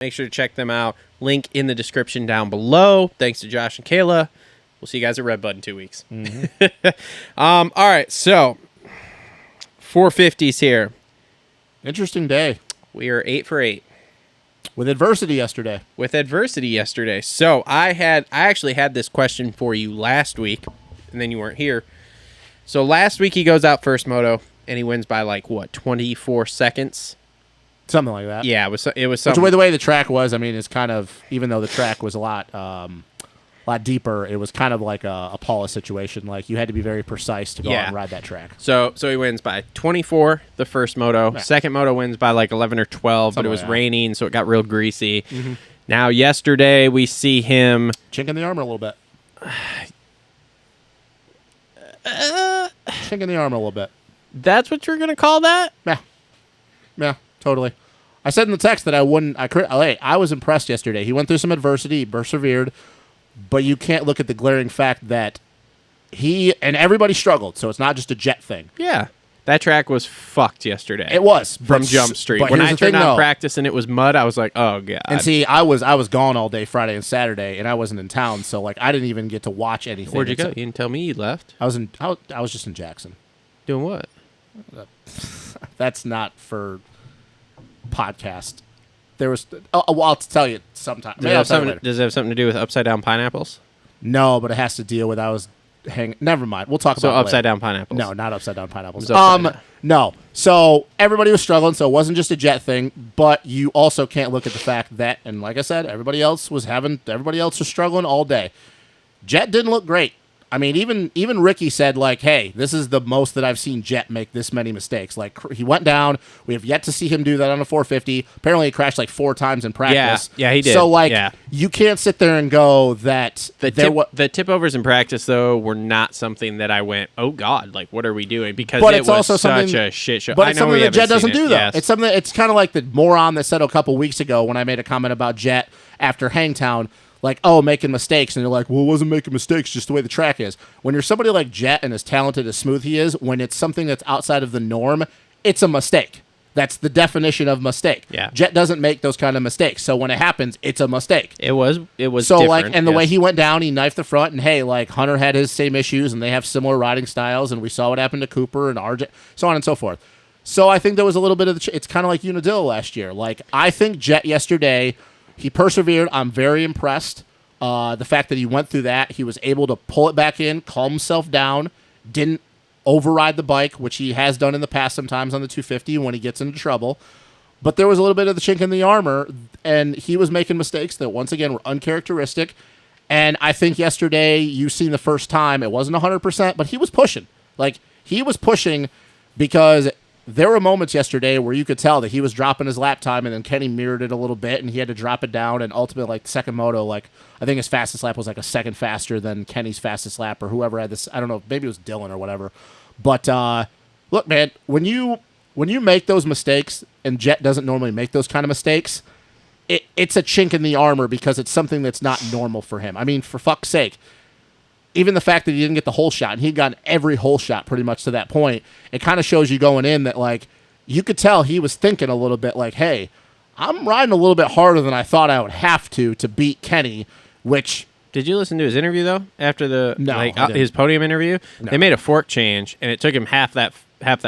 Make sure to check them out. Link in the description down below. Thanks to Josh and Kayla. We'll see you guys at Red Bud in 2 weeks. Mm-hmm. All right, so 450s here. Interesting day. We are 8 for 8. With adversity yesterday. So I actually had this question for you last week, and then you weren't here. So last week he goes out first moto, and he wins by 24 seconds? Something like that. Yeah, it was something. The way the track was, I mean, it's kind of, even though the track was a lot deeper, it was kind of like a Paula situation. Like, you had to be very precise to go out and ride that track. So he wins by 24 the first moto. Yeah. Second moto wins by 11 or 12, but it was raining, so it got real greasy. Mm-hmm. Now, yesterday, we see him... chink in the armor a little bit. Chink in the armor a little bit. That's what you're going to call that? Yeah, totally. I said in the text that I was impressed yesterday. He went through some adversity, he persevered, but you can't look at the glaring fact that he and everybody struggled, so it's not just a Jett thing. Yeah. That track was fucked yesterday. It was. From Jump Street. When I turned on practice and it was mud, I was like, oh, God. And see, I was gone all day Friday and Saturday, and I wasn't in town, so I didn't even get to watch anything. Where'd you go? You didn't tell me you left. I was just in Jackson. Doing what? That's not for podcast. There was... well, I'll tell you sometime. Does it have something to do with upside-down pineapples? No, but it has to deal with never mind. We'll talk about it upside later. down pineapples. No, not upside down pineapples. No. So everybody was struggling, so it wasn't just a Jett thing, but you also can't look at the fact that, and like I said, everybody else was struggling all day. Jett didn't look great. I mean, even Ricky said, hey, this is the most that I've seen Jett make this many mistakes. He went down. We have yet to see him do that on a 450. Apparently, he crashed 4 times in practice. Yeah, he did. So, you can't sit there and go that... The tip-overs in practice, though, were not something that I went, oh, God, what are we doing? Because but it it's was also such a shit show. But it's something that Jett doesn't do, though. Yes. It's something. It's kind of like the moron that said a couple weeks ago when I made a comment about Jett after Hangtown, making mistakes, and they're like, well, it wasn't making mistakes, just the way the track is. When you're somebody like Jett and as talented as smooth he is, when it's something that's outside of the norm, it's a mistake. That's the definition of mistake. Yeah. Jett doesn't make those kind of mistakes, so when it happens, it's a mistake. It was so different, and the way he went down, he knifed the front, and hey, Hunter had his same issues, and they have similar riding styles, and we saw what happened to Cooper and RJ, so on and so forth. So I think there was a little bit of it's kind of like Unadilla last year. I think Jett yesterday, he persevered. I'm very impressed. The fact that he went through that, he was able to pull it back in, calm himself down, didn't override the bike, which he has done in the past sometimes on the 250 when he gets into trouble. But there was a little bit of the chink in the armor, and he was making mistakes that, once again, were uncharacteristic. And I think yesterday, you seen the first time, it wasn't 100%, but he was pushing. He was pushing because... there were moments yesterday where you could tell that he was dropping his lap time, and then Kenny mirrored it a little bit, and he had to drop it down, and ultimately, the second moto, I think his fastest lap was a second faster than Kenny's fastest lap, or whoever had this, I don't know, maybe it was Dylan or whatever. But, look, man, when you make those mistakes, and Jett doesn't normally make those kind of mistakes, it's a chink in the armor because it's something that's not normal for him. I mean, for fuck's sake. Even the fact that he didn't get the hole shot, and he'd gotten every hole shot pretty much to that point, it kind of shows you going in that, you could tell he was thinking a little bit hey, I'm riding a little bit harder than I thought I would have to beat Kenny, which... Did you listen to his interview, though, after his podium interview? No. They made a fork change, and it took him half that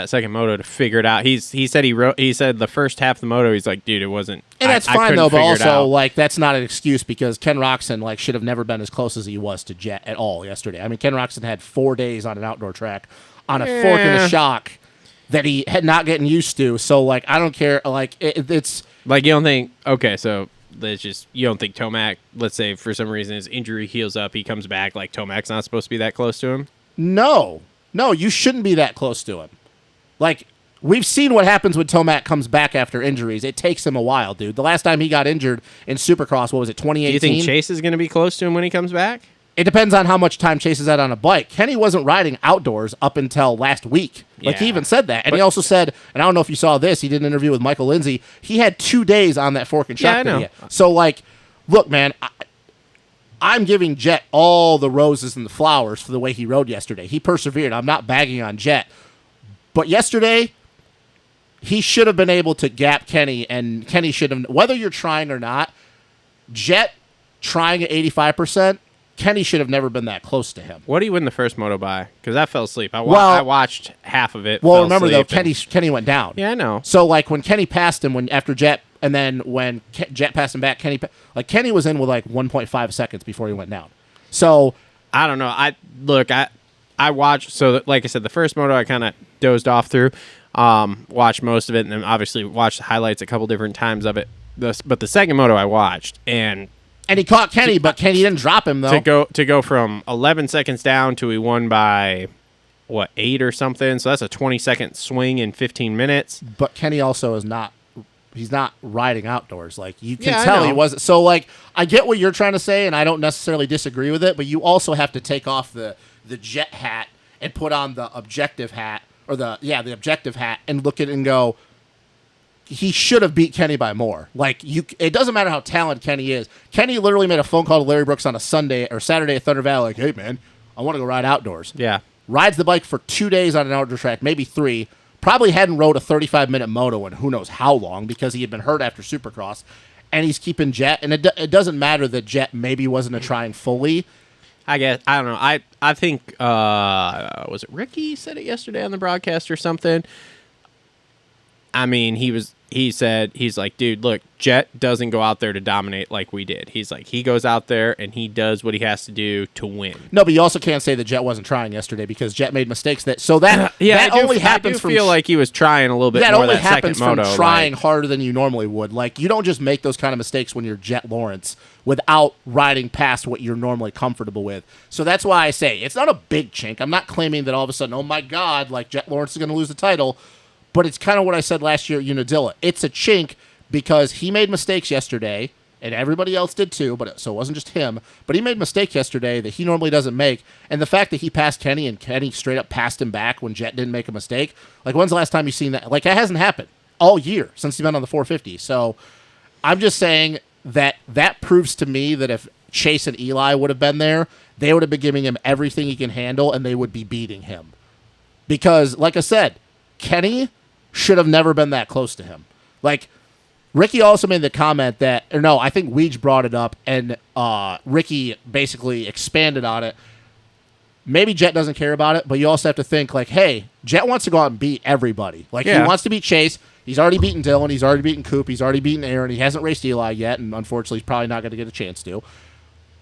second moto to figure it out. He said the first half of the moto, he's like, dude, it wasn't. And that's fine though, but also that's not an excuse because Ken Roczen should have never been as close as he was to Jett at all yesterday. I mean, Ken Roczen had 4 days on an outdoor track on a fork and a shock that he had not getting used to. So I don't care. It's you don't think so. You don't think Tomac, let's say for some reason his injury heals up, he comes back, Tomac's not supposed to be that close to him? No, you shouldn't be that close to him. We've seen what happens when Tomac comes back after injuries. It takes him a while, dude. The last time he got injured in Supercross, what was it, 2018? Do you think Chase is going to be close to him when he comes back? It depends on how much time Chase is at on a bike. Kenny wasn't riding outdoors up until last week. He even said that. And he also said, and I don't know if you saw this, he did an interview with Michael Lindsay. He had 2 days on that fork and shock. I know. So, look, man, I'm giving Jett all the roses and the flowers for the way he rode yesterday. He persevered. I'm not bagging on Jett. But yesterday, he should have been able to gap Kenny, and Kenny should have, whether you're trying or not, Jett trying at 85%, Kenny should have never been that close to him. What do you win the first moto by? Because I fell asleep. I watched half of it. Well, remember though, Kenny went down. Yeah, I know. So like when Kenny passed him, after Jett, and then when Jett passed him back, Kenny was in with like 1.5 seconds before he went down. So I don't know. I watched. So like I said, the first moto I kind of dozed off through. Watched most of it, and then obviously watched the highlights a couple different times of it. But the second moto I watched, and he caught Kenny, but Kenny didn't drop him though. To go from 11 seconds down to he won by 8 or something. So that's a 20-second swing in 15 minutes. But Kenny also is not. He's not riding outdoors. Like you can tell he wasn't. So like I get what you're trying to say, and I don't necessarily disagree with it. But you also have to take off the Jett hat and put on the objective hat. Or the objective hat, and look at it and go, he should have beat Kenny by more. Like it doesn't matter how talented Kenny is. Kenny literally made a phone call to Larry Brooks on a Sunday or Saturday at Thunder Valley, like, "Hey man, I want to go ride outdoors." Yeah, rides the bike for 2 days on an outdoor track, maybe 3. Probably hadn't rode a 35-minute moto in who knows how long because he had been hurt after Supercross, and he's keeping Jett. And it doesn't matter that Jett maybe wasn't trying fully. I guess I don't know. I think was it Ricky said it yesterday on the broadcast or something. I mean, he's like, dude, look, Jett doesn't go out there to dominate like we did. He's like, he goes out there and he does what he has to do to win. No, but you also can't say that Jett wasn't trying yesterday because Jett made mistakes. I feel like he was trying a little bit more that second moto. That only happens from trying harder than you normally would. Like, you don't just make those kind of mistakes when you're Jett Lawrence without riding past what you're normally comfortable with. So that's why I say it's not a big chink. I'm not claiming that all of a sudden, oh my God, like Jett Lawrence is going to lose the title. But it's kind of what I said last year at Unadilla. It's a chink because he made mistakes yesterday, and everybody else did too, so it wasn't just him. But he made a mistake yesterday that he normally doesn't make. And the fact that he passed Kenny and Kenny straight up passed him back when Jett didn't make a mistake, like when's the last time you've seen that? Like, that hasn't happened all year since he's been on the 450. So I'm just saying that proves to me that if Chase and Eli would have been there, they would have been giving him everything he can handle, and they would be beating him. Because, like I said, Kenny should have never been that close to him. Like, Ricky also made the comment that, or no, I think Weege brought it up, and Ricky basically expanded on it. Maybe Jett doesn't care about it, but you also have to think, like, hey, Jett wants to go out and beat everybody. Like, he wants to beat Chase. He's already beaten Dylan. He's already beaten Coop. He's already beaten Aaron. He hasn't raced Eli yet, and unfortunately, he's probably not going to get a chance to.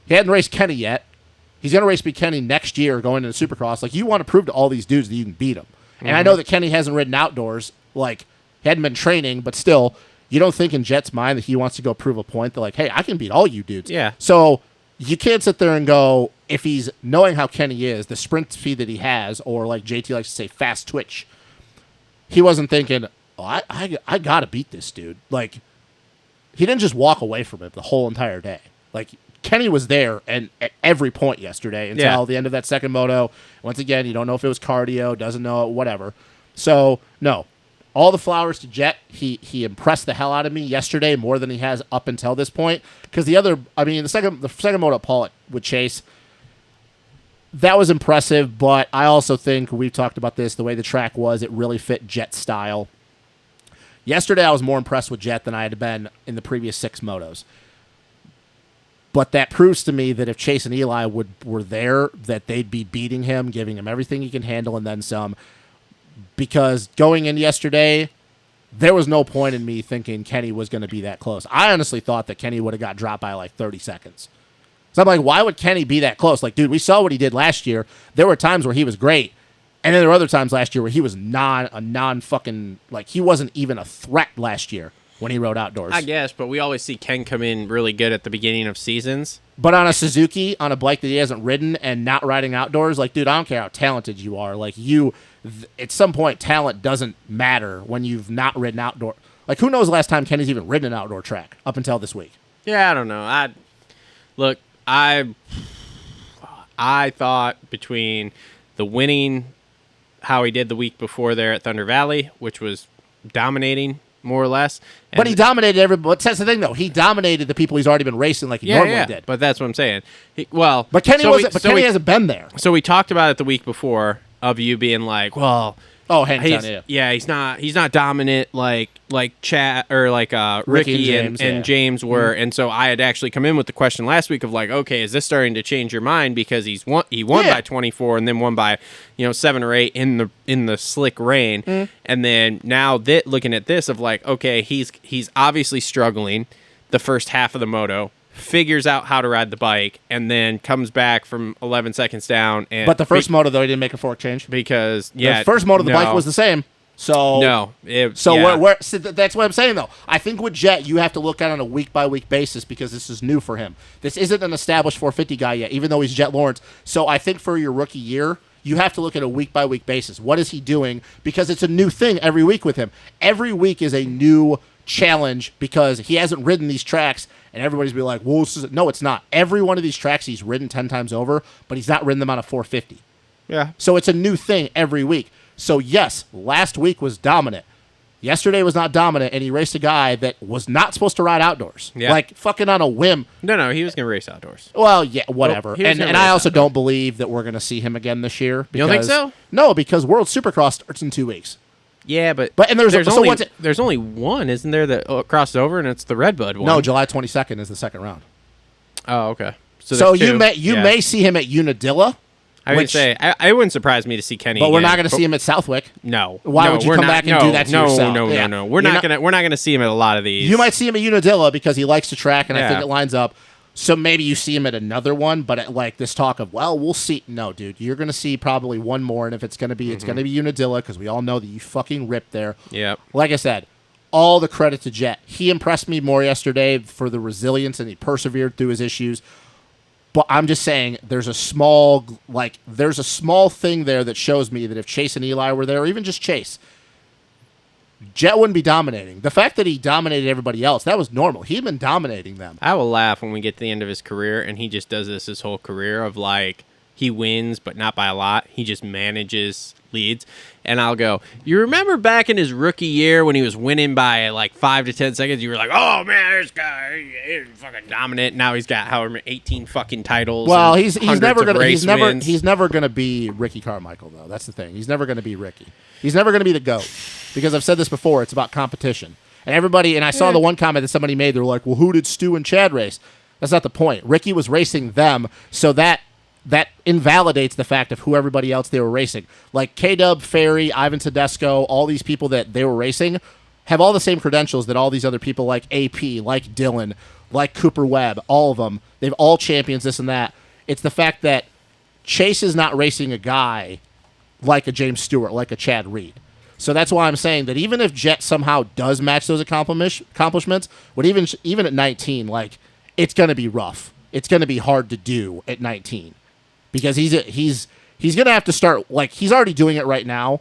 He hadn't raced Kenny yet. He's going to race Kenny next year going into Supercross. Like, you want to prove to all these dudes that you can beat them. Mm-hmm. And I know that Kenny hasn't ridden outdoors. Like, he hadn't been training, but still, you don't think in Jett's mind that he wants to go prove a point that, like, hey, I can beat all you dudes. Yeah. So you can't sit there and go, if he's knowing how Kenny is, the sprint speed that he has, or like JT likes to say, fast twitch, he wasn't thinking, oh, I got to beat this dude. Like, he didn't just walk away from it the whole entire day. Like, Kenny was there and at every point yesterday until the end of that second moto. Once again, you don't know if it was cardio, doesn't know, whatever. So, no. All the flowers to Jett. He impressed the hell out of me yesterday more than he has up until this point. Because the second moto Paul with Chase, that was impressive, but I also think, we've talked about this, the way the track was, it really fit Jett's style. Yesterday, I was more impressed with Jett than I had been in the previous 6 motos. But that proves to me that if Chase and Eli were there, that they'd be beating him, giving him everything he can handle, and then some. Because going in yesterday, there was no point in me thinking Kenny was going to be that close. I honestly thought that Kenny would have got dropped by like 30 seconds. So I'm like, why would Kenny be that close? Like, dude, we saw what he did last year. There were times where he was great. And then there were other times last year where he was non-fucking, like, he wasn't even a threat last year when he rode outdoors. I guess, but we always see Ken come in really good at the beginning of seasons. But on a Suzuki, on a bike that he hasn't ridden and not riding outdoors, like, dude, I don't care how talented you are. Like, at some point, talent doesn't matter when you've not ridden outdoor. Like, who knows the last time Kenny's even ridden an outdoor track up until this week? Yeah, I don't know. I thought between the winning, how he did the week before there at Thunder Valley, which was dominating more or less. But he dominated everybody. But that's the thing, though. He dominated the people he's already been racing like he normally did. But that's what I'm saying. Kenny hasn't been there. So we talked about it the week before of you being like, well, Oh, hands down, yeah. He's not dominant like Chad or like Ricky and James were. And so I had actually come in with the question last week of like, okay, is this starting to change your mind because he won by 24 and then won by 7 or 8 in the slick rain, and then now looking at this of like, okay, he's obviously struggling the first half of the moto, figures out how to ride the bike, and then comes back from 11 seconds down. But the first moto, though, he didn't make a fork change. Because, the first moto, the bike was the same. So no. So that's what I'm saying, though. I think with Jett, you have to look at it on a week-by-week basis because this is new for him. This isn't an established 450 guy yet, even though he's Jett Lawrence. So I think for your rookie year, you have to look at a week-by-week basis. What is he doing? Because it's a new thing every week with him. Every week is a new challenge because he hasn't ridden these tracks. And everybody's be like, well, no, it's not. Every one of these tracks he's ridden 10 times over, but he's not ridden them on a 450. Yeah. So it's a new thing every week. So, yes, last week was dominant. Yesterday was not dominant, and he raced a guy that was not supposed to ride outdoors. Yeah. Like, fucking on a whim. No, he was going to race outdoors. Well, yeah, whatever. Well, and I also don't believe that we're going to see him again this year. You don't think so? No, because World Supercross starts in 2 weeks. Yeah, but there's only one, isn't there, that crosses over, and it's the Redbud one? No, July 22nd is the second round. Oh, okay. So you may see him at Unadilla. I would say it wouldn't surprise me to see Kenny, but we're not going to see him at Southwick. No. Why would you come back and do that to yourself? No. We're not going to see him at a lot of these. You might see him at Unadilla because he likes to track, and I think it lines up. So maybe you see him at another one, but at like this talk of, well, we'll see. No, dude, you're going to see probably one more, and if it's going to be, it's going to be Unadilla because we all know that you fucking ripped there. Yep. Like I said, all the credit to Jett. He impressed me more yesterday for the resilience, and he persevered through his issues. But I'm just saying, there's a small thing there that shows me that if Chase and Eli were there, or even just Chase, Jett wouldn't be dominating. The fact that he dominated everybody else, that was normal. He'd been dominating them. I will laugh when we get to the end of his career and he just does this his whole career of like, he wins, but not by a lot. He just manages leads. And I'll go, you remember back in his rookie year when he was winning by like 5 to 10 seconds, you were like, oh man, this guy is fucking dominant. Now he's got however 18 fucking titles. Well, he's never gonna be Ricky Carmichael though. That's the thing. He's never gonna be Ricky. He's never gonna be the GOAT. Because I've said this before, it's about competition. And everybody, and I saw the one comment that somebody made, they were like, well, who did Stu and Chad race? That's not the point. Ricky was racing them, so that invalidates the fact of who everybody else they were racing. Like K-Dub, Ferry, Ivan Tedesco, all these people that they were racing have all the same credentials that all these other people like AP, like Dylan, like Cooper Webb, all of them. They've all champions this and that. It's the fact that Chase is not racing a guy like a James Stewart, like a Chad Reed. So that's why I'm saying that even if Jett somehow does match those accomplishments, but even at 19, like it's going to be rough. It's going to be hard to do at 19 because he's going to have to start, like he's already doing it right now,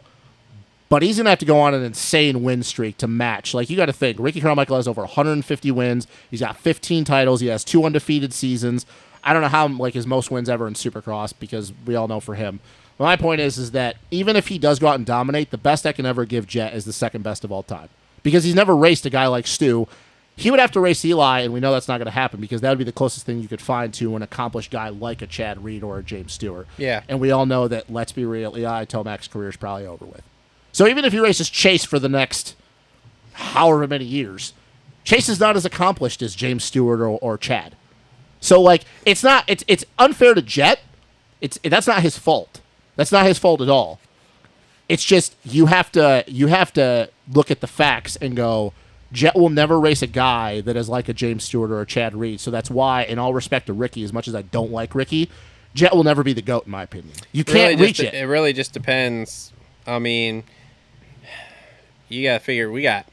but he's going to have to go on an insane win streak to match. Like you got to think, Ricky Carmichael has over 150 wins. He's got 15 titles. He has 2 undefeated seasons. I don't know how like his most wins ever in Supercross because we all know for him. My point is that even if he does go out and dominate, the best I can ever give Jett is the second best of all time. Because he's never raced a guy like Stu. He would have to race Eli, and we know that's not going to happen because that would be the closest thing you could find to an accomplished guy like a Chad Reed or a James Stewart. Yeah. And we all know that, let's be real, Eli Tomac's career is probably over with. So even if he races Chase for the next however many years, Chase is not as accomplished as James Stewart or Chad. So, like, it's unfair to Jett. That's not his fault. That's not his fault at all. It's just you have to look at the facts and go, Jett will never race a guy that is like a James Stewart or a Chad Reed. So that's why, in all respect to Ricky, as much as I don't like Ricky, Jett will never be the GOAT in my opinion. You can't reach it. It really just depends. I mean, you got to figure we got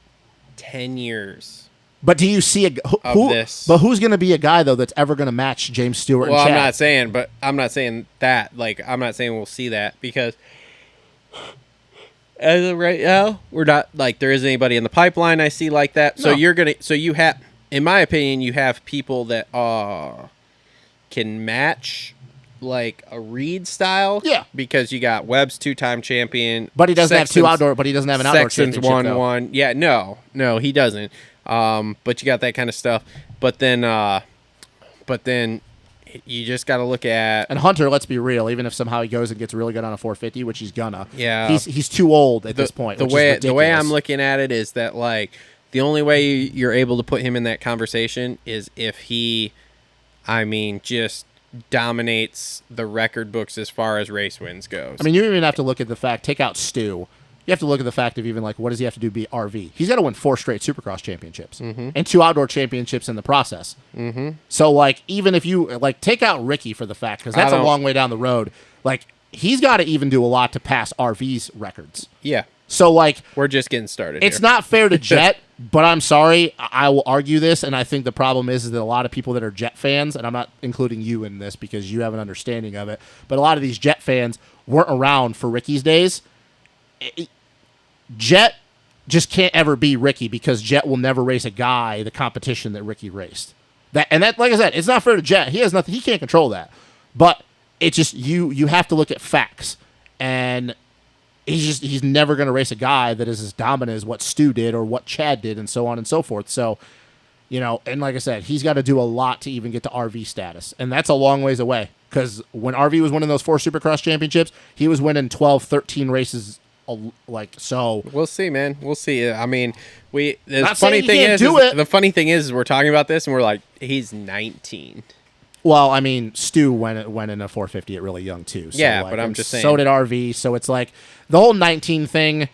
10 years. But do you see this? But who's going to be a guy though that's ever going to match James Stewart? Well, and Chad? I'm not saying that. Like, I'm not saying we'll see that because as of right now, we're not like there isn't anybody in the pipeline I see like that. So you have, in my opinion, you have people that can match like a Reed style. Yeah. Because you got Webb's 2-time champion, but he doesn't have an outdoor championship. Won. Yeah, no, he doesn't. But you got that kind of stuff. But then you just got to look at. And Hunter, let's be real, even if somehow he goes and gets really good on a 450, which he's gonna. Yeah. He's too old at this point. The way I'm looking at it is that, like, the only way you're able to put him in that conversation is if he, just dominates the record books as far as race wins goes. I mean, you even have to look at the fact, take out Stu. You have to look at the fact of even, like, what does he have to do to beat RV? He's got to win 4 straight Supercross championships and 2 outdoor championships in the process. Mm-hmm. So, like, even if you, like, take out Ricky for the fact, because that's a long way down the road, like, he's got to even do a lot to pass RV's records. Yeah. So, like, we're just getting started. It's not fair to Jett, but I'm sorry, I will argue this, and I think the problem is that a lot of people that are Jett fans, and I'm not including you in this because you have an understanding of it, but a lot of these Jett fans weren't around for Ricky's days. Jett just can't ever be Ricky because Jett will never race a guy the competition that Ricky raced. That, like I said, it's not fair to Jett. He has nothing. He can't control that. But it's just you have to look at facts, and he's never going to race a guy that is as dominant as what Stu did or what Chad did, and so on and so forth. So, and like I said, he's got to do a lot to even get to RV status, and that's a long ways away. Because when RV was winning those 4 Supercross championships, he was winning 12, 13 races. So we'll see, man. We'll see. I mean, the funny thing is we're talking about this and we're like, he's 19. Well, I mean, Stu went in a 450 at really young too. So yeah, but I'm just saying. So did RV. So it's like the whole 19 thing.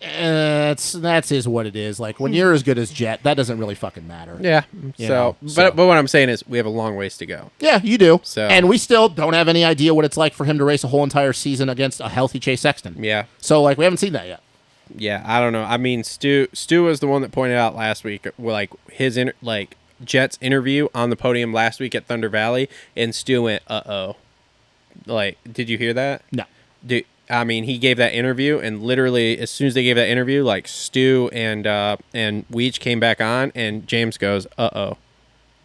That's is what it is. Like when you're as good as Jett, that doesn't really fucking matter. Yeah. But what I'm saying is we have a long ways to go. Yeah, you do. So and we still don't have any idea what it's like for him to race a whole entire season against a healthy Chase Sexton. Yeah. So like we haven't seen that yet. Yeah, I don't know. I mean, Stu was the one that pointed out last week, like his Jett's interview on the podium last week at Thunder Valley, and Stu went, "Uh-oh." Like, did you hear that? No. He gave that interview, and literally as soon as they gave that interview, like Stu and Weech came back on, and James goes, "Uh-oh,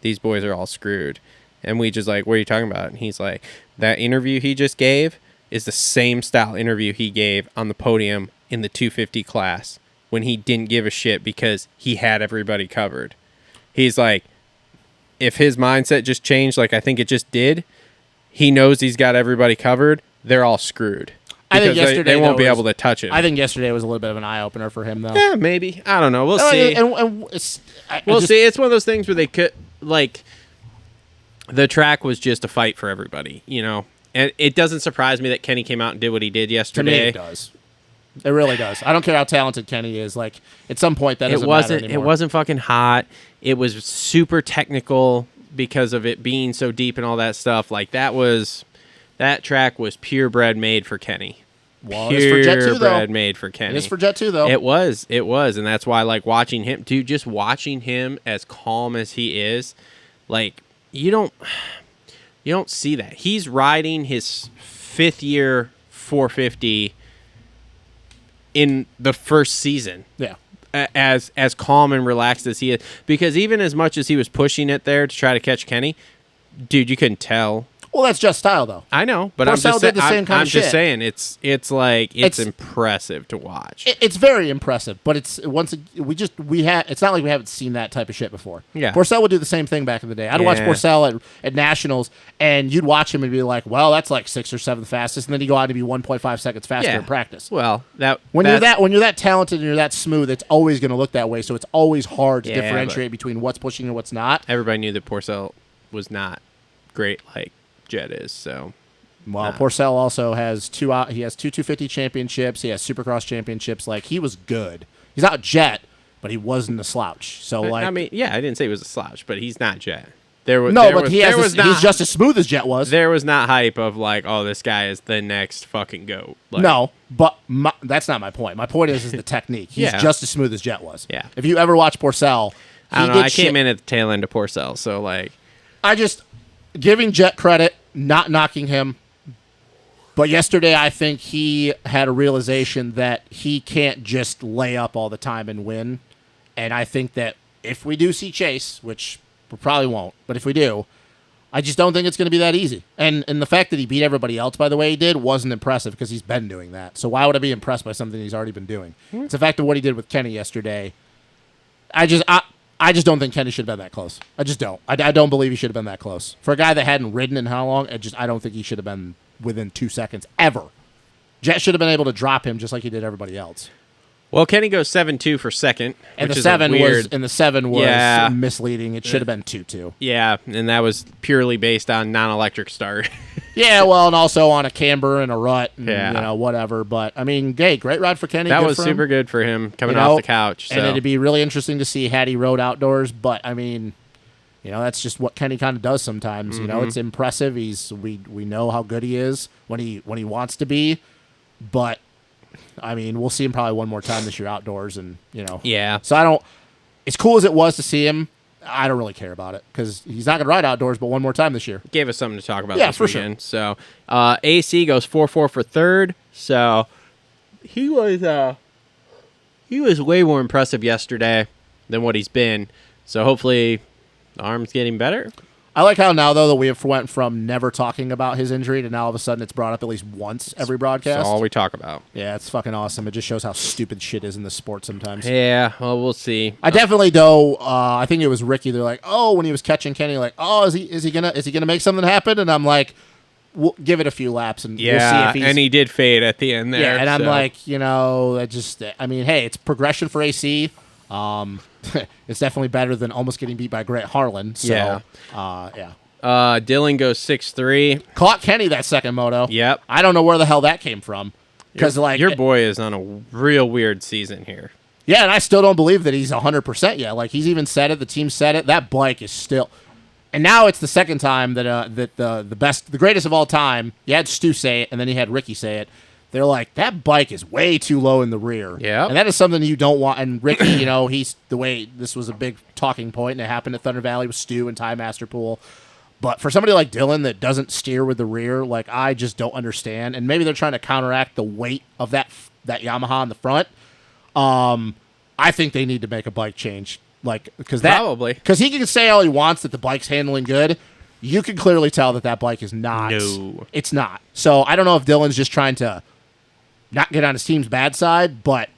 these boys are all screwed." And Weech is like, "What are you talking about?" And he's like, "That interview he just gave is the same style interview he gave on the podium in the 250 class when he didn't give a shit because he had everybody covered." He's like, if his mindset just changed like I think it just did, he knows he's got everybody covered, they're all scred. I think yesterday they won't be able to touch it. I think yesterday was a little bit of an eye opener for him, though. Yeah, maybe. I don't know. We'll see. We'll see. It's one of those things where they could, like, the track was just a fight for everybody, And it doesn't surprise me that Kenny came out and did what he did yesterday. To me, it does. It really does. I don't care how talented Kenny is. Like at some point, that doesn't matter anymore. It wasn't fucking hot. It was super technical because of it being so deep and all that stuff. Like that track was purebred made for Kenny. Well, it's for Jett too, though. Purebred made for Kenny. It is for Jett too, though. It was, and that's why, like, watching him, dude, just watching him as calm as he is, like, you don't see that. He's riding his 5th year 450 in the first season. Yeah. As calm and relaxed as he is. Because even as much as he was pushing it there to try to catch Kenny, dude, you couldn't tell. Well, that's just style, though. I know, but I'm just saying it's impressive to watch. It's very impressive, but it's not like we haven't seen that type of shit before. Yeah, Porcel would do the same thing back in the day. I'd watch Porcel at nationals, and you'd watch him and be like, "Well, that's like 6th or 7th fastest," and then he'd go out to be 1.5 seconds faster in practice. Well, when you're that talented and you're that smooth, it's always going to look that way. So it's always hard to differentiate between what's pushing and what's not. Everybody knew that Porcel was not great like Jett is, so. Well, Porcel also has two 250 championships. He has Supercross championships. Like, he was good. He's not Jett, but he wasn't a slouch. So, like, I didn't say he was a slouch, but he's not Jett. He's just as smooth as Jett was. There was not hype of like, oh, this guy is the next fucking GOAT. Like, no, but that's not my point. My point is the technique. He's just as smooth as Jett was. Yeah. If you ever watch Porcel, I came in at the tail end of Porcel, so like, giving Jett credit, not knocking him. But yesterday, I think he had a realization that he can't just lay up all the time and win. And I think that if we do see Chase, which we probably won't, but if we do, I just don't think it's going to be that easy. And the fact that he beat everybody else by the way he did wasn't impressive because he's been doing that. So why would I be impressed by something he's already been doing? It's the fact of what he did with Kenny yesterday. I I just don't think Kenny should have been that close. I just don't. I don't believe he should have been that close. For a guy that hadn't ridden in how long, I don't think he should have been within 2 seconds ever. Jett should have been able to drop him just like he did everybody else. Well, Kenny goes 7-2 for second, And which the is seven weird. was misleading. It should have been 2-2. Yeah, and that was purely based on non-electric start. Yeah, well, and also on a camber and a rut, and, Yeah. Whatever. But I mean, great ride for Kenny. That Good was for super him. good for him coming off the couch. So. And it'd be really interesting to see had he rode outdoors. But I mean, that's just what Kenny kind of does sometimes. Mm-hmm. It's impressive. We know how good he is when he wants to be, but. I mean, we'll see him probably one more time this year outdoors, and Yeah. So I don't. As cool as it was to see him, I don't really care about it because he's not going to ride outdoors, but one more time this year. Gave us something to talk about. Yeah, this for weekend. So AC goes 4-4 for third. So he was way more impressive yesterday than what he's been. So hopefully, the arm's getting better. I like how now though that we have went from never talking about his injury to now all of a sudden it's brought up at least once every broadcast. That's all we talk about. Yeah, it's fucking awesome. It just shows how stupid shit is in this sport sometimes. Yeah, well, we'll see. I definitely though. I think it was Ricky. They're like, oh, when he was catching Kenny, like, oh, is he gonna make something happen? And I'm like, we'll give it a few laps and we'll see if he's. And he did fade at the end there. Yeah, and I'm so. like, I mean, hey, it's progression for AC. It's definitely better than almost getting beat by Grant Harlan. So, yeah. Dylan goes 6-3. Caught Kenny that second moto. Yep. I don't know where the hell that came from. Because your boy is on a real weird season here. Yeah, and I still don't believe that he's 100% yet. Like, he's even said it. The team said it. That bike is still... And now it's the second time that the greatest of all time, you had Stu say it, and then you had Ricky say it. They're like, that bike is way too low in the rear. Yeah. And that is something you don't want. And Ricky, he's the way this was a big talking point, and it happened at Thunder Valley with Stu and Ty Masterpool. But for somebody like Dylan that doesn't steer with the rear, like, I just don't understand. And maybe they're trying to counteract the weight of that Yamaha on the front. I think they need to make a bike change. Like, because he can say all he wants that the bike's handling good. You can clearly tell that bike is not. No. It's not. So I don't know if Dylan's just trying to not get on his team's bad side, but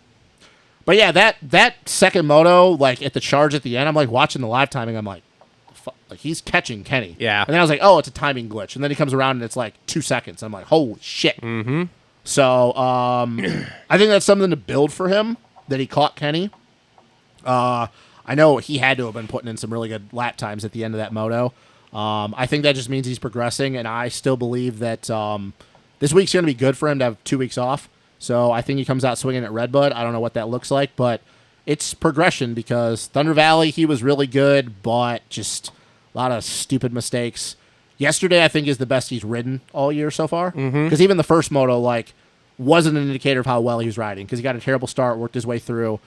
yeah, that second moto, like at the charge at the end, I'm like watching the live timing, I'm like, fuck, like he's catching Kenny. Yeah. And then I was like, oh, it's a timing glitch. And then he comes around and it's like 2 seconds. I'm like, holy shit. Mm-hmm. So I think that's something to build for him that he caught Kenny. I know he had to have been putting in some really good lap times at the end of that moto. I think that just means he's progressing, and I still believe that this week's going to be good for him to have 2 weeks off. So I think he comes out swinging at Redbud. I don't know what that looks like, but it's progression because Thunder Valley, he was really good, but just a lot of stupid mistakes. Yesterday, I think, is the best he's ridden all year so far. Because even the first moto, like, wasn't an indicator of how well he was riding because he got a terrible start, worked his way through.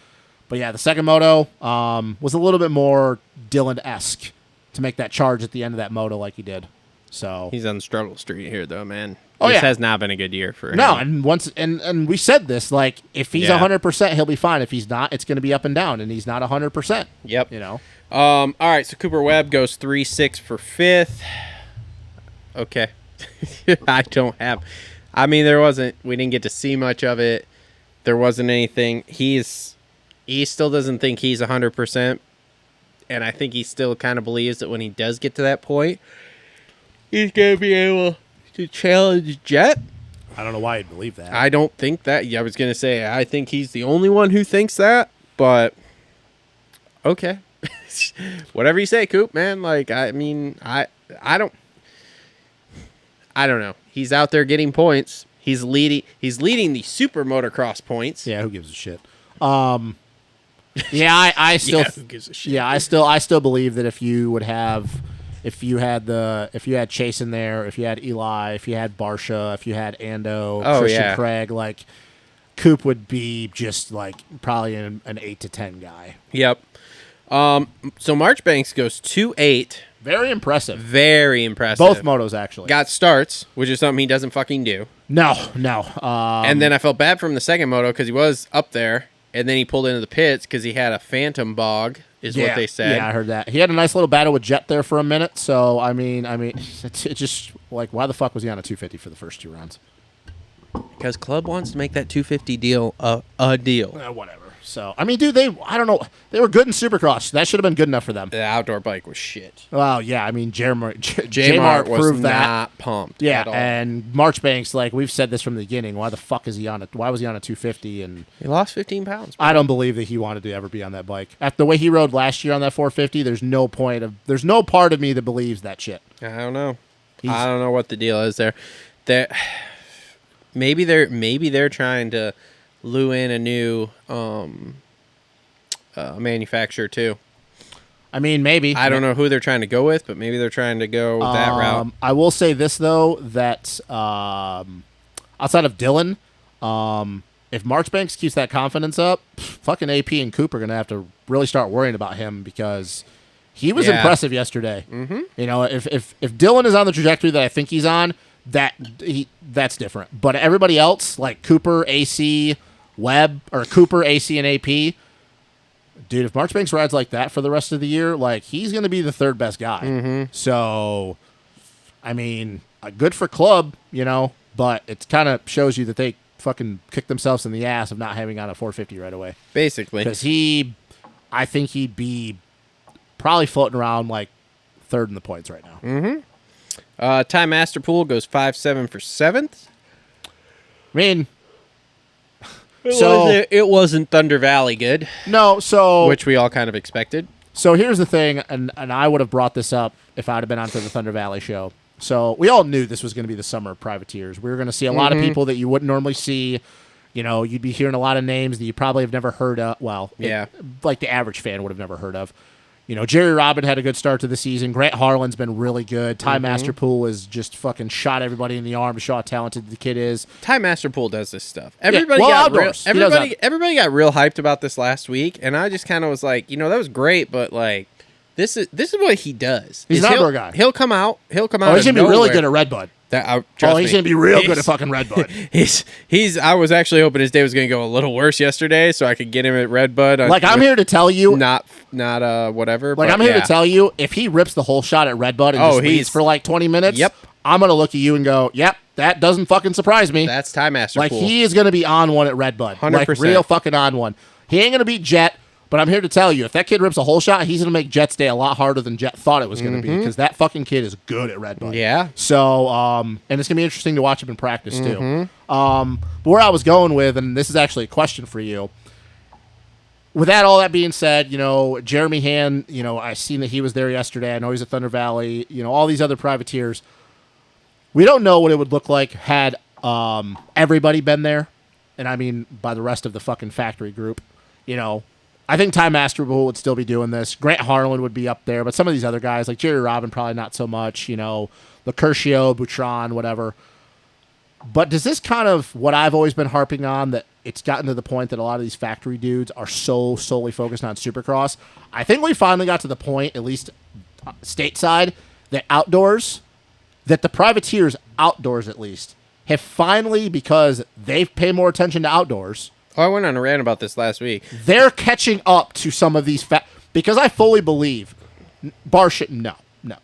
But yeah, the second moto was a little bit more Dylan-esque to make that charge at the end of that moto like he did. So he's on struggle street here, though, man. Oh, this yeah. has not been a good year for him. No, and we said this, like, if he's 100%, he'll be fine. If he's not, it's going to be up and down, and he's not 100%. Yep. All right, so Cooper Webb goes 3-6 for fifth. Okay. I don't have... I mean, we didn't get to see much of it. There wasn't anything. He still doesn't think he's 100%, and I think he still kind of believes that when he does get to that point, he's going to be able to challenge Jett. I don't know why you'd believe that. I don't think that. Yeah, I was going to say, I think he's the only one who thinks that, but okay. Whatever you say, Coop, man. Like, I mean, I don't know. He's out there getting points. He's leading the super motocross points. Yeah, who gives a shit? Yeah, I still who gives a shit? Yeah, I still believe that if you had Chase in there, if you had Eli, if you had Barsha, if you had Ando, Christian Craig, like Coop would be just like probably an 8 to 10 guy. Yep. So Marchbanks goes 2-8. Very impressive. Very impressive. Both motos actually got starts, which is something he doesn't fucking do. No. And then I felt bad for him the second moto because he was up there, and then he pulled into the pits because he had a phantom bog, is what they said. Yeah, I heard that. He had a nice little battle with Jett there for a minute. So I mean, it's just like, why the fuck was he on a 250 for the first 2 rounds? Because Club wants to make that 250 deal a deal. Whatever. So, I mean, dude, I don't know. They were good in Supercross. That should have been good enough for them. The outdoor bike was shit. Well, yeah, I mean, J-Mart was proved not that. pumped. Yeah, at all. and Marchbanks, like we've said this from the beginning, why the fuck is he on it? Why was he on a 250? And he lost 15 pounds. I don't believe that he wanted to ever be on that bike. After the way he rode last year on that 450, there's no part of me that believes that shit. I don't know. I don't know what the deal is there. Maybe they're trying to lure in a new manufacturer too. I mean, maybe. I don't know who they're trying to go with, but maybe they're trying to go that route. I will say this though, that outside of Dylan, if Marchbanks keeps that confidence up, fucking AP and Cooper are gonna have to really start worrying about him because he was impressive yesterday. Mm-hmm. You know, if Dylan is on the trajectory that I think he's on, that's different. But everybody else, like Cooper, AC, Webb, or Cooper, AC, and AP, dude, if Marchbanks rides like that for the rest of the year, like he's going to be the third best guy. Mm-hmm. So, I mean, good for club, you know, but it kind of shows you that they fucking kicked themselves in the ass of not having on a 450 right away. Basically. Because I think he'd be probably floating around like third in the points right now. Mm-hmm. Ty Masterpool goes 5.7 for 7th. I mean, it wasn't Thunder Valley good. No, which we all kind of expected. So here's the thing, and I would have brought this up if I'd have been onto the Thunder Valley show. So we all knew this was going to be the summer of privateers. We were going to see a lot of people that you wouldn't normally see. You know, you'd be hearing a lot of names that you probably have never heard of. Well, like the average fan would have never heard of. You know, Jerry Robin had a good start to the season. Grant Harlan's been really good. Ty Masterpool has just fucking shot everybody in the arm to show how talented the kid is. Ty Masterpool does this stuff. Everybody got real hyped about this last week, and I just kind of was like, you know, that was great, but like, this is what he does. He's an outdoor guy. He'll come out. He's gonna be really good at Redbud. He's gonna be real good at fucking Redbud. I was actually hoping his day was gonna go a little worse yesterday, so I could get him at Redbud. Like I'm here to tell you, not whatever. Like I'm here to tell you, if he rips the whole shot at Redbud and just leads for like 20 minutes, I'm gonna look at you and go, yep, that doesn't fucking surprise me. That's Ty Masterpool. Like he is gonna be on one at Redbud, 100%. like real fucking on one. He ain't gonna beat Jett. But I'm here to tell you, if that kid rips a whole shot, he's going to make Jett's day a lot harder than Jett thought it was going to be because that fucking kid is good at Redbud. Yeah. So, and it's going to be interesting to watch him in practice, too. But where I was going with, and this is actually a question for you, with all that being said, you know, Jeremy Hand, you know, I seen that he was there yesterday. I know he's at Thunder Valley. You know, all these other privateers. We don't know what it would look like had everybody been there. And I mean by the rest of the fucking factory group, you know. I think Ty Masterpool would still be doing this. Grant Harlan would be up there, but some of these other guys, like Jerry Robin, probably not so much, you know, Lacurcio, Boutron, whatever. But does this kind of, what I've always been harping on, that it's gotten to the point that a lot of these factory dudes are so solely focused on Supercross? I think we finally got to the point, at least stateside, that outdoors, that the privateers outdoors at least, have finally, because they pay more attention to outdoors. Oh, I went on a rant about this last week. They're catching up to some of these because I fully believe Barsha. No,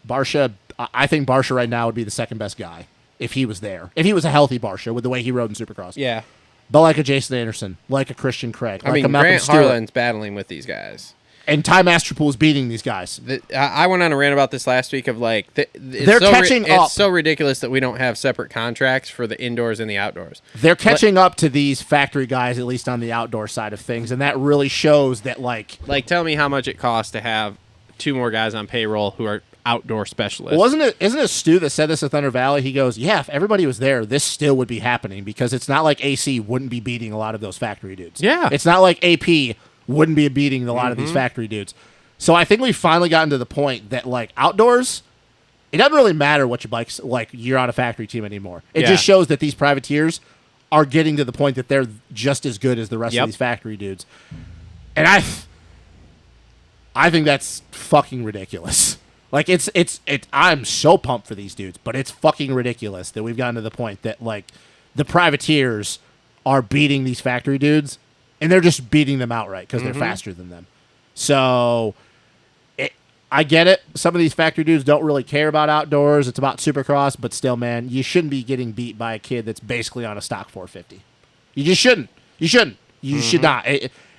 Barsha. I think Barsha right now would be the second best guy if he was there. If he was a healthy Barsha with the way he rode in Supercross. Yeah. But like a Jason Anderson, like a Christian Craig, like a Grant Harlan's battling with these guys. And Ty Masterpool is beating these guys. I went on a rant about this last week of like... they're catching up. It's so ridiculous that we don't have separate contracts for the indoors and the outdoors. They're catching up to these factory guys, at least on the outdoor side of things, and that really shows that like... Like, tell me how much it costs to have 2 more guys on payroll who are outdoor specialists. Well, isn't it Stu that said this at Thunder Valley? He goes, yeah, if everybody was there, this still would be happening because it's not like AC wouldn't be beating a lot of those factory dudes. Yeah. It's not like AP wouldn't be beating a lot of these factory dudes. So I think we've finally gotten to the point that, like, outdoors, it doesn't really matter what your bike's like. You're on a factory team anymore. It just shows that these privateers are getting to the point that they're just as good as the rest of these factory dudes. And I think that's fucking ridiculous. Like, I'm so pumped for these dudes, but it's fucking ridiculous that we've gotten to the point that, like, the privateers are beating these factory dudes, and they're just beating them outright because they're faster than them. So... I get it. Some of these factory dudes don't really care about outdoors. It's about Supercross, but still, man, you shouldn't be getting beat by a kid that's basically on a stock 450. You just shouldn't. You shouldn't. You should not.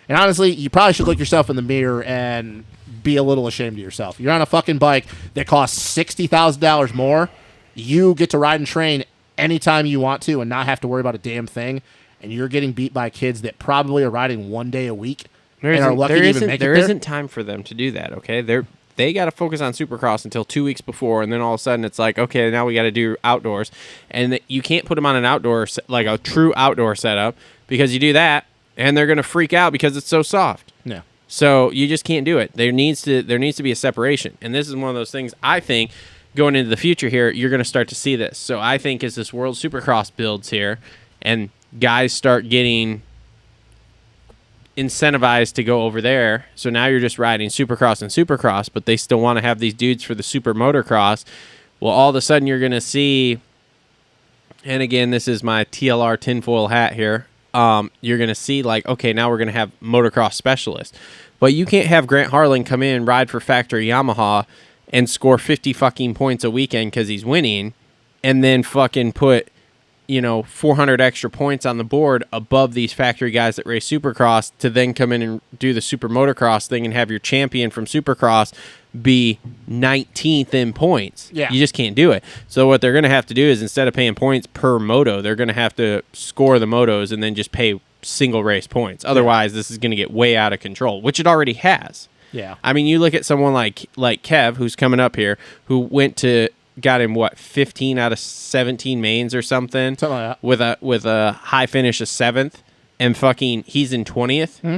And honestly, you probably should look yourself in the mirror and be a little ashamed of yourself. You're on a fucking bike that costs $60,000 more. You get to ride and train anytime you want to and not have to worry about a damn thing. And you're getting beat by kids that probably are riding 1 day a week and are lucky to even make it there. There isn't time for them to do that, okay? They got to focus on Supercross until 2 weeks before, and then all of a sudden it's like, okay, now we got to do outdoors. And you can't put them on an outdoor, like a true outdoor setup, because you do that, and they're going to freak out because it's so soft. Yeah. So you just can't do it. There needs to be a separation. And this is one of those things, I think, going into the future here, you're going to start to see this. So I think as this World Supercross builds here, and guys start getting incentivized to go over there, so now you're just riding Supercross and Supercross, but they still want to have these dudes for the Super Motocross. Well, all of a sudden you're going to see, and again, this is my TLR tinfoil hat here, you're going to see like, okay, now we're going to have motocross specialists. But you can't have Grant Harlan come in, ride for factory Yamaha, and score 50 fucking points a weekend because he's winning, and then fucking put 400 extra points on the board above these factory guys that race Supercross to then come in and do the Super Motocross thing and have your champion from Supercross be 19th in points. Yeah. You just can't do it. So what they're going to have to do is, instead of paying points per moto, they're going to have to score the motos and then just pay single race points. Otherwise, this is going to get way out of control, which it already has. Yeah. I mean, you look at someone like Kev, who's coming up here, who got him 15 out of 17 mains or something like that. with a high finish of 7th, and fucking he's in 20th. Mm-hmm.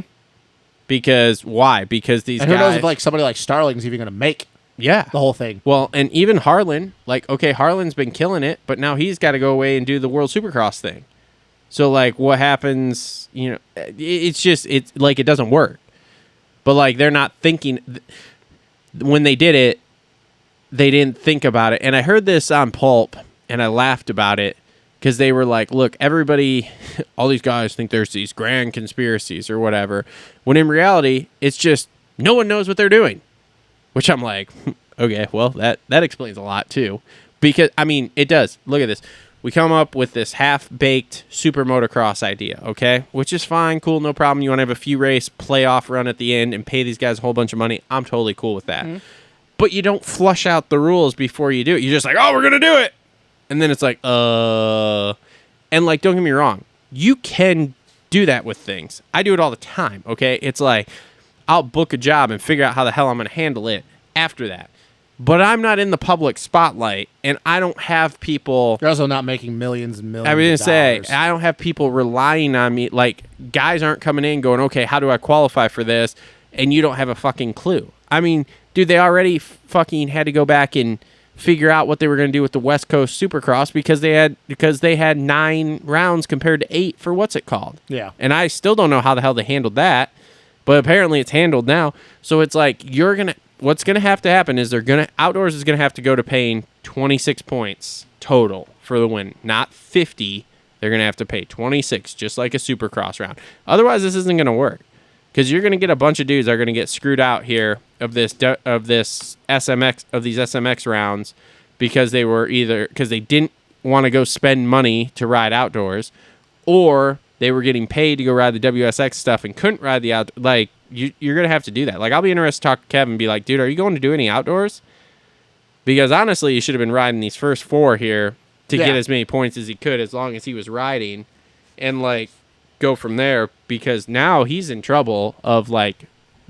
Because why? Because these and guys, who knows if like somebody like Starling's even going to make the whole thing. Well, and even Harlan, like, okay, Harlan's been killing it, but now he's got to go away and do the World Supercross thing. So like, what happens? It's like, it doesn't work. But like, they're not thinking when they did it. They didn't think about it. And I heard this on Pulp, and I laughed about it, because they were like, look, everybody, all these guys think there's these grand conspiracies or whatever, when in reality, it's just no one knows what they're doing. Which I'm like, okay, well, that explains a lot, too. Because, I mean, it does. Look at this. We come up with this half-baked Super Motocross idea, okay? Which is fine, cool, no problem. You want to have a few race playoff run at the end and pay these guys a whole bunch of money. I'm totally cool with that. Mm-hmm. But you don't flush out the rules before you do it. You're just like, oh, we're going to do it. And then it's like, And like, don't get me wrong. You can do that with things. I do it all the time, okay? It's like, I'll book a job and figure out how the hell I'm going to handle it after that. But I'm not in the public spotlight, and I don't have people... You're also not making millions and millions I was going to say, dollars. I don't have people relying on me. Like, guys aren't coming in going, okay, how do I qualify for this? And you don't have a fucking clue. I mean... Dude, they already fucking had to go back and figure out what they were going to do with the West Coast Supercross because they had 9 rounds compared to 8 for what's it called. Yeah. And I still don't know how the hell they handled that, but apparently it's handled now. So it's like what's going to have to happen is Outdoors is going to have to go to paying 26 points total for the win, not 50. They're going to have to pay 26, just like a Supercross round. Otherwise, this isn't going to work. Because you're going to get a bunch of dudes that are going to get screwed out here of these SMX rounds because they didn't want to go spend money to ride outdoors, or they were getting paid to go ride the WSX stuff and couldn't ride the out. Like you're going to have to do that. Like, I'll be interested to talk to Kevin and be like, dude, are you going to do any outdoors? Because honestly, you should have been riding these first 4 here to get as many points as he could, as long as he was riding, and like go from there, because now he's in trouble of like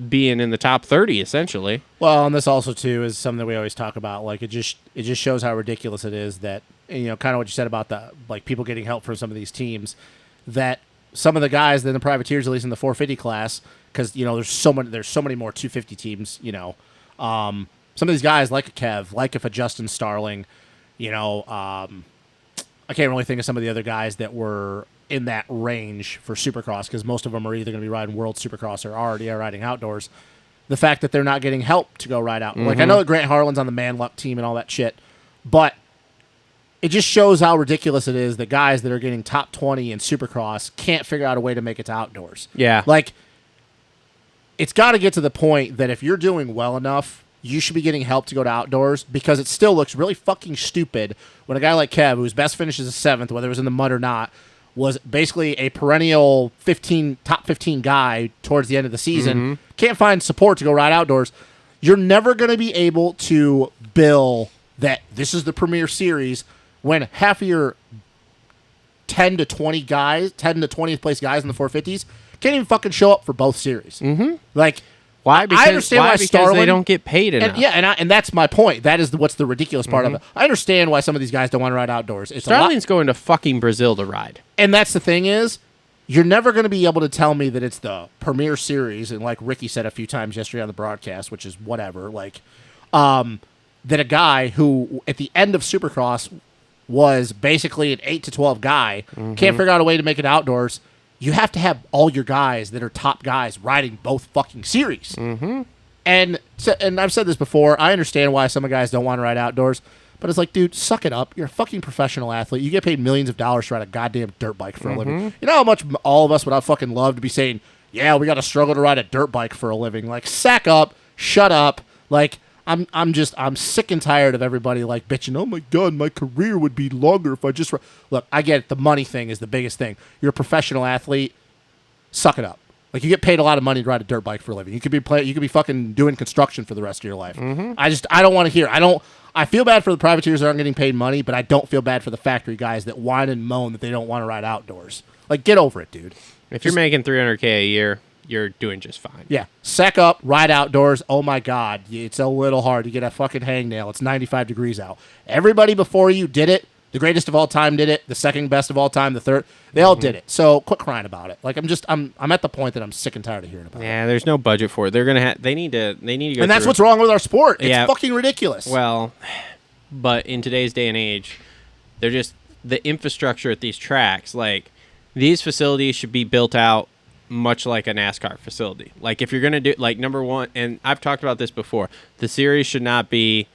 being in the top 30 essentially. Well, and this also too is something that we always talk about. Like, it just shows how ridiculous it is that, kind of what you said about the like people getting help from some of these teams, that some of the guys in the privateers, at least in the 450 class, because there's so many more 250 teams. Some of these guys like a Kev, like if a Justin Starling, I can't really think of some of the other guys that were in that range for Supercross, because most of them are either going to be riding World Supercross or already are riding outdoors. The fact that they're not getting help to go ride out. Mm-hmm. Like, I know that Grant Harlan's on the Man Luck team and all that shit, but it just shows how ridiculous it is that guys that are getting top 20 in Supercross can't figure out a way to make it to outdoors. Yeah. Like, it's got to get to the point that if you're doing well enough, you should be getting help to go to outdoors, because it still looks really fucking stupid when a guy like Kev, whose best finish is a 7th, whether it was in the mud or not, was basically a perennial top 15 guy towards the end of the season, can't find support to go ride outdoors, you're never going to be able to bill that this is the premier series when half of your 10 to 20th place guys in the 450s can't even fucking show up for both series. Like, why? Because, I understand why Starlin, they don't get paid enough. And that's my point. That is what's the ridiculous part of it. I understand why some of these guys don't want to ride outdoors. Starling's going to fucking Brazil to ride. And that's the thing is, you're never going to be able to tell me that it's the premier series, and like Ricky said a few times yesterday on the broadcast, which is whatever, like, that a guy who, at the end of Supercross, was basically an 8 to 12 guy, can't figure out a way to make it outdoors. You have to have all your guys that are top guys riding both fucking series. And I've said this before, I understand why some guys don't want to ride outdoors, but it's like, dude, suck it up. You're a fucking professional athlete. You get paid millions of dollars to ride a goddamn dirt bike for a living. You know how much all of us would have fucking loved to be saying, yeah, we got to struggle to ride a dirt bike for a living. Like, sack up, shut up. Like, I'm sick and tired of everybody like bitching, oh my God, my career would be longer if I just... Look, I get it. The money thing is the biggest thing. You're a professional athlete. Suck it up. Like, you get paid a lot of money to ride a dirt bike for a living. You could be fucking doing construction for the rest of your life. I don't want to hear. I feel bad for the privateers that aren't getting paid money, but I don't feel bad for the factory guys that whine and moan that they don't want to ride outdoors. Like, get over it, dude. If you're making $300K a year, you're doing just fine. Yeah. Sack up, ride outdoors. Oh, my God. It's a little hard to get a fucking hangnail. It's 95 degrees out. Everybody before you did it. The greatest of all time did it. The second best of all time, the third. They all did it. So quit crying about it. Like, I'm at the point that I'm sick and tired of hearing about it. Yeah, there's no budget for it. They're going to they need to go And that's what's wrong with our sport. It's fucking ridiculous. Well, but in today's day and age, they're just the infrastructure at these tracks, like these facilities should be built out much like a NASCAR facility. Like, if you're going to do, like, number one, and I've talked about this before, the series should not be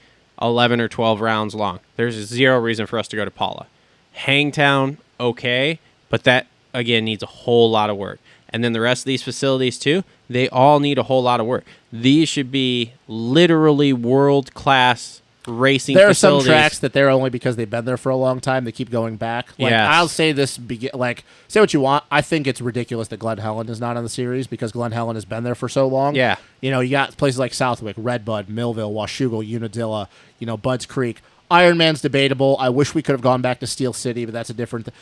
11 or 12 rounds long. There's zero reason for us to go to Paula. Hangtown, okay, but that, again, needs a whole lot of work. And then the rest of these facilities, too, they all need a whole lot of work. These should be literally world-class racing there facilities. There are some tracks that they're only because they've been there for a long time. They keep going back. Like, yes. I'll say this, say what you want. I think it's ridiculous that Glen Helen is not on the series because Glen Helen has been there for so long. Yeah. You know, you got places like Southwick, Redbud, Millville, Washougal, Unadilla, Budds Creek. Ironman's debatable. I wish we could have gone back to Steel City, but that's a different thing.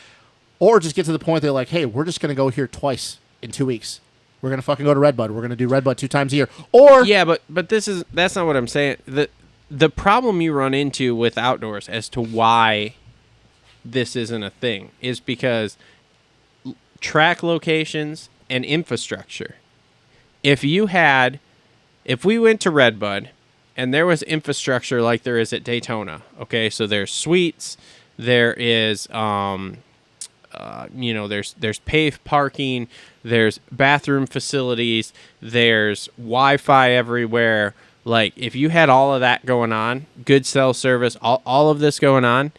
Or just get to the point they're like, hey, we're just going to go here twice in 2 weeks. We're going to fucking go to Redbud. We're going to do Redbud 2 times a year. Or yeah, but that's not what I'm saying. The problem you run into with outdoors as to why this isn't a thing is because track locations and infrastructure. If we went to Redbud and there was infrastructure like there is at Daytona, okay, so there's suites, there is there's paved parking, there's bathroom facilities, there's Wi-Fi everywhere. Like, if you had all of that going on, good cell service, all of this going on,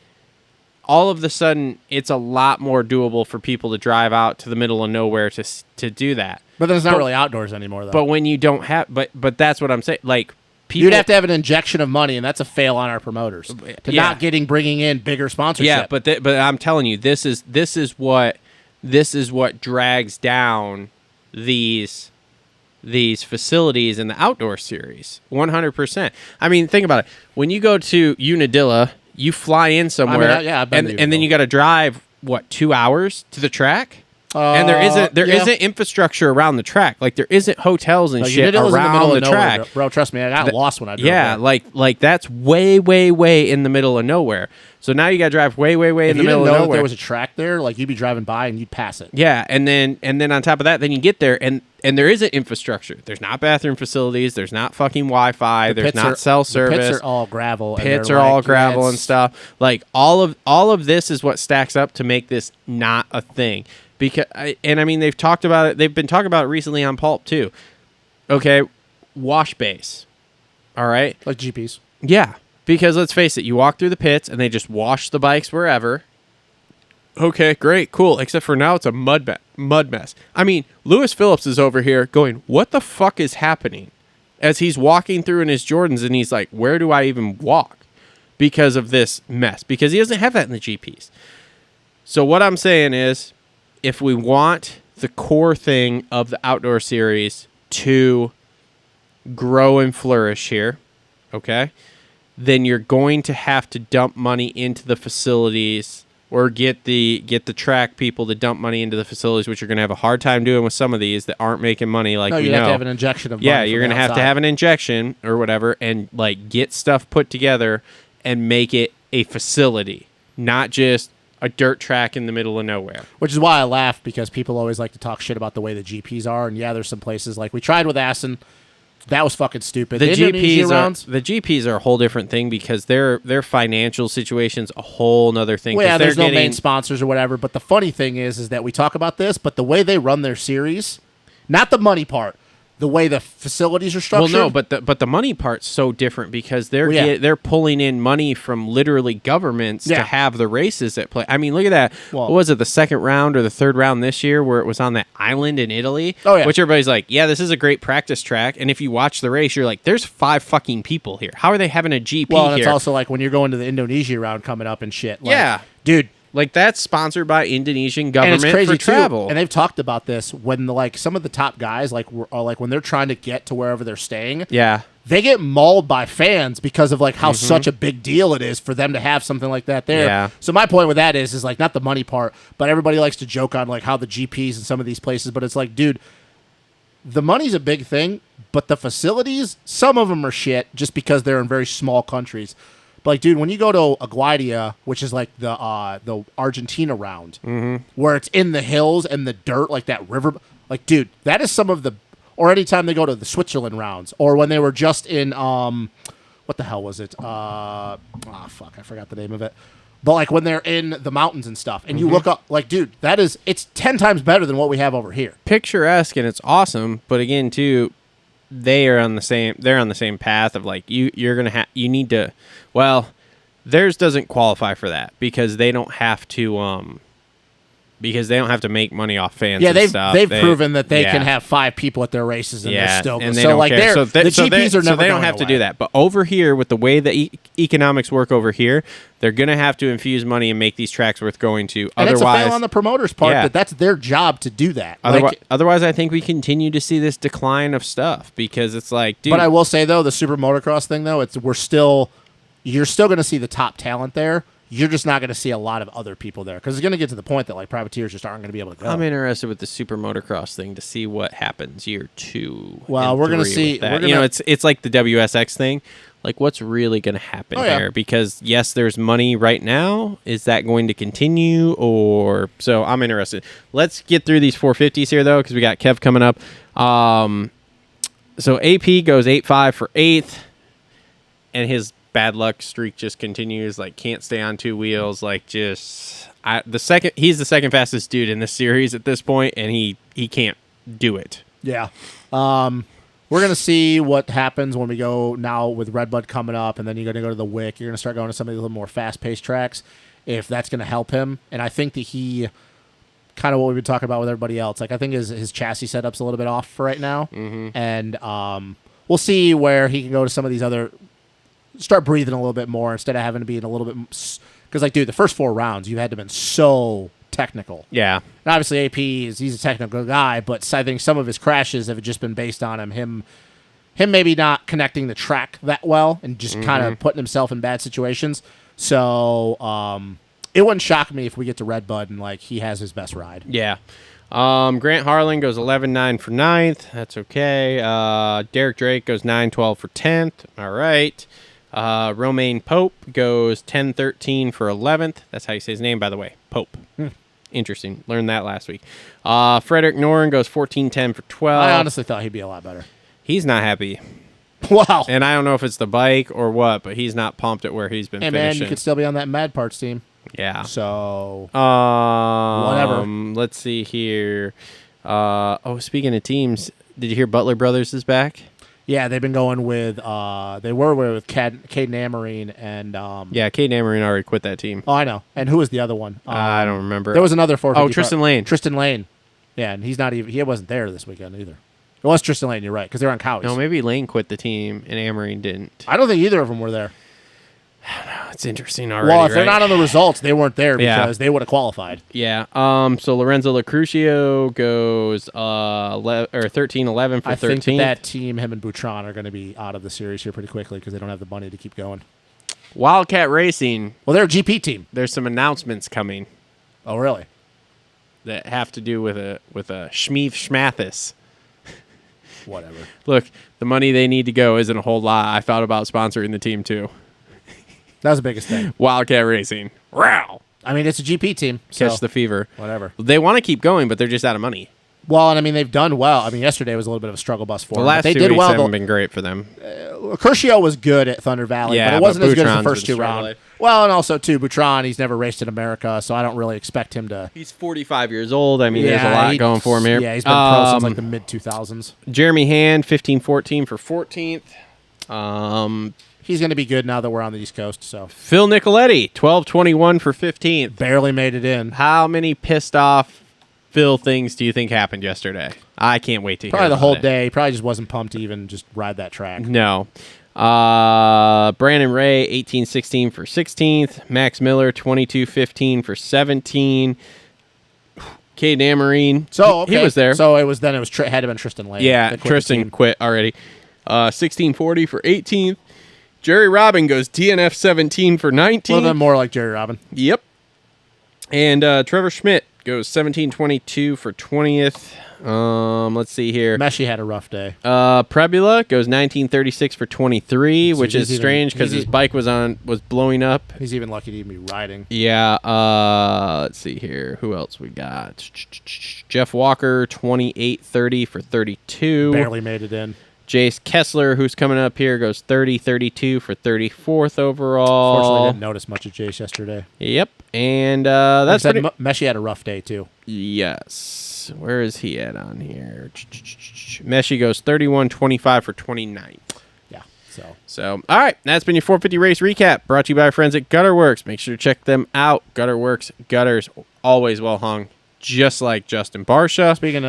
all of a sudden, it's a lot more doable for people to drive out to the middle of nowhere to do that. But then it's not really outdoors anymore, though. But when you don't have... But that's what I'm saying. Like, people... You'd have to have an injection of money, and that's a fail on our promoters. To not bringing in bigger sponsorship. Yeah, but I'm telling you, this is what drags down these facilities in the outdoor series 100%. I mean, think about it. When you go to Unadilla, you fly in somewhere, I've been and then you got to drive 2 hours to the track, and there isn't infrastructure around the track. Like, there isn't hotels and shit around the track. Bro, trust me, I got lost when I drove. Yeah, there. like that's way in the middle of nowhere. So now you got to drive way in the middle of nowhere. If you didn't know that there was a track there, like, you'd be driving by and you'd pass it. Yeah, and then on top of that, then you get there and there isn't infrastructure. There's not bathroom facilities. There's not fucking Wi-Fi. There's not cell service. The pits are all gravel. Pits are all gravel and stuff. Like, all of this is what stacks up to make this not a thing. Because they've talked about it. They've been talking about it recently on Pulp too. Okay, wash bays. All right, like GPs. Yeah, because let's face it, you walk through the pits and they just wash the bikes wherever. Okay, great, cool. Except for now, it's a mud mess. I mean, Lewis Phillips is over here going, "What the fuck is happening?" As he's walking through in his Jordans, and he's like, "Where do I even walk?" Because of this mess. Because he doesn't have that in the GPs. So what I'm saying is, if we want the core thing of the outdoor series to grow and flourish here, okay, then you're going to have to dump money into the facilities or get the track people to dump money into the facilities, which you're going to have a hard time doing with some of these that aren't making money like we know. You have to have an injection of money. Yeah, you're going to have to have an injection or whatever and like get stuff put together and make it a facility, not just a dirt track in the middle of nowhere. Which is why I laugh, because people always like to talk shit about the way the GPs are. And yeah, there's some places like we tried with Assen. That was fucking stupid. The GPs are a whole different thing because their financial situation's a whole nother thing. Well, yeah, there's no main sponsors or whatever. But the funny thing is that we talk about this, but the way they run their series, not the money part, the way the facilities are structured. Well, no, but the money part's so different because they're pulling in money from literally governments to have the races at play. I mean, look at that. Well, what was it, the second round or the third round this year where it was on that island in Italy? Oh, yeah. Which everybody's like, yeah, this is a great practice track. And if you watch the race, you're like, there's 5 fucking people here. How are they having a GP here? Well, it's also like when you're going to the Indonesia round coming up and shit. Like, yeah. Dude. Like, that's sponsored by Indonesian government and it's crazy for travel. Too. And they've talked about this when some of the top guys when they're trying to get to wherever they're staying. Yeah. They get mauled by fans because of like how such a big deal it is for them to have something like that there. Yeah. So my point with that is like not the money part, but everybody likes to joke on like how the GPs in some of these places, but it's like, dude, the money's a big thing, but the facilities, some of them are shit just because they're in very small countries. But like, dude, when you go to Aguadia, which is like the Argentina round, where it's in the hills and the dirt, like that river, like, dude, that is some of the. Or anytime they go to the Switzerland rounds, or when they were just in what the hell was it? I forgot the name of it. But like when they're in the mountains and stuff, and you look up, like, dude, it's 10 times better than what we have over here. Picturesque and it's awesome, but again, too. They're on the same path of like you need to, well, theirs doesn't qualify for that because they don't have to make money off fans. Yeah, they've proven that they can have 5 people at their races and they're still and they don't care. The GPs are never they don't have to do that. But over here, with the way the economics work over here, they're gonna have to infuse money and make these tracks worth going to. And otherwise, it's a fail on the promoters' part that's their job to do that. Otherwise, I think we continue to see this decline of stuff because it's like, dude. But I will say though, the super motocross thing though, you're still gonna see the top talent there. You're just not going to see a lot of other people there because it's going to get to the point that like privateers just aren't going to be able to go. I'm interested with the super motocross thing to see what happens year 2. Well, we're going to see. It's like the WSX thing. Like, what's really going to happen there? Because yes, there's money right now. Is that going to continue or so? I'm interested. Let's get through these 450s here though, because we got Kev coming up. So AP goes 8.5 for 8th, and his bad luck streak just continues. Like, can't stay on 2 wheels. Like, he's the second fastest dude in this series at this point, and he can't do it. Yeah. We're gonna see what happens when we go now with Redbud coming up, and then you're gonna go to the Wick. You're gonna start going to some of the little more fast-paced tracks. If that's gonna help him, and I think that he kind of what we've been talking about with everybody else. Like, I think his chassis setup's a little bit off for right now, and we'll see where he can go to some of these other. Start breathing a little bit more instead of having to be in a little bit because like, dude, the first 4 rounds you had to have been so technical. Yeah, and obviously AP he's a technical guy, but I think some of his crashes have just been based on him maybe not connecting the track that well and just kind of putting himself in bad situations. So it wouldn't shock me if we get to Redbud and like he has his best ride. Yeah. Grant Harlan goes 11.9 for 9th. That's okay. Derek Drake goes 9.12 for 10th. All right. Romaine Pope goes 10.13 for 11th. That's how you say his name, by the way. Pope. Interesting. Learned that last week. Frederick Noren goes 14.10 for 12th. I honestly thought he'd be a lot better. He's not happy. Wow. And I don't know if it's the bike or what, but he's not pumped at where he's been finishing. Man, you could still be on that Mad Parts team. Yeah. So, whatever. Let's see here. Speaking of teams, did you hear Butler Brothers is back? Yeah, they've been going with they were with Caden Amarine and yeah, Caden Amarine already quit that team. Oh, I know. And who was the other one? I don't remember. There was another 450. Oh, Tristan Lane. Tristan Lane. Yeah, and he wasn't there this weekend either. It was Tristan Lane, you're right, because they're on Cowies. No, maybe Lane quit the team and Amarine didn't. I don't think either of them were there. It's interesting already. Well, if they're right? not on the results, they weren't there Yeah. because they would have qualified. Yeah. So Lorenzo Lacrucio goes 13-11 for I 13. think that team, him and Boutron, are going to be out of the series here pretty quickly because they don't have the money to keep going. Wildcat Racing. Well, they're a GP team. There's some announcements coming Oh, really? that have to do with a Schmeev Schmathis. Whatever. Look, the money they need to go isn't a whole lot. I thought about sponsoring the team too. That was the biggest thing. Wildcat Racing. Wow. I mean, it's a GP team. Catch So, the fever. whatever. They want to keep going, but they're just out of money. Well, and I mean, they've done well. I mean, yesterday was a little bit of a struggle bus for The them. last But they two did weeks well. haven't been great for them. Curcio was good at Thunder Valley, Yeah, but it wasn't but as good as the Boutron's first been two rounds. struggling. Well, and also, too, Boutron, he's never raced in America, so I don't really expect him to. He's 45 years old. I mean, there's a lot going for him here. Yeah, he's been pro since like the mid-2000s. Jeremy Hand, 15-14 for 14th. He's going to be good now that we're on the East Coast, so. Phil Nicoletti, 12-21 for 15th. Barely made it in. How many pissed off Phil things do you think happened yesterday? I can't wait to hear Probably the about whole it. day. He probably just wasn't pumped to even just ride that track. No. Brandon Ray, 18-16 for 16th. Max Miller, 22-15 for 17. Cade Amarine. So, okay. He was there. So, it was had to have been Tristan Lane. Yeah, They quit the Tristan team. quit already. 16-40 for 18th. Jerry Robin goes DNF 17 for 19. A little bit more like Jerry Robin. Yep. And Trevor Schmidt goes 17-22 for 20th. Let's see here. Meshi had a rough day. Prebula goes 19-36 for 23, So which is he's even- strange because he's his bike was blowing up. He's even lucky to even be riding. Yeah. Let's see here. Who else we got? Jeff Walker, 28-30 for 32. Barely made it in. Jace Kessler, who's coming up here, goes 30-32 for 34th Fortunately, overall. didn't notice much of Jace yesterday. Yep. And that's Like I pretty... said, Meshi had a rough day, too. Yes. Where is he at on here? Meshi goes 31-25 for 29. Yeah, so. So, all right. That's been your 450 race recap brought to you by our friends at Gutterworks. Make sure to check them out. Gutterworks gutters, always well hung, just like Justin Barsha. Speaking of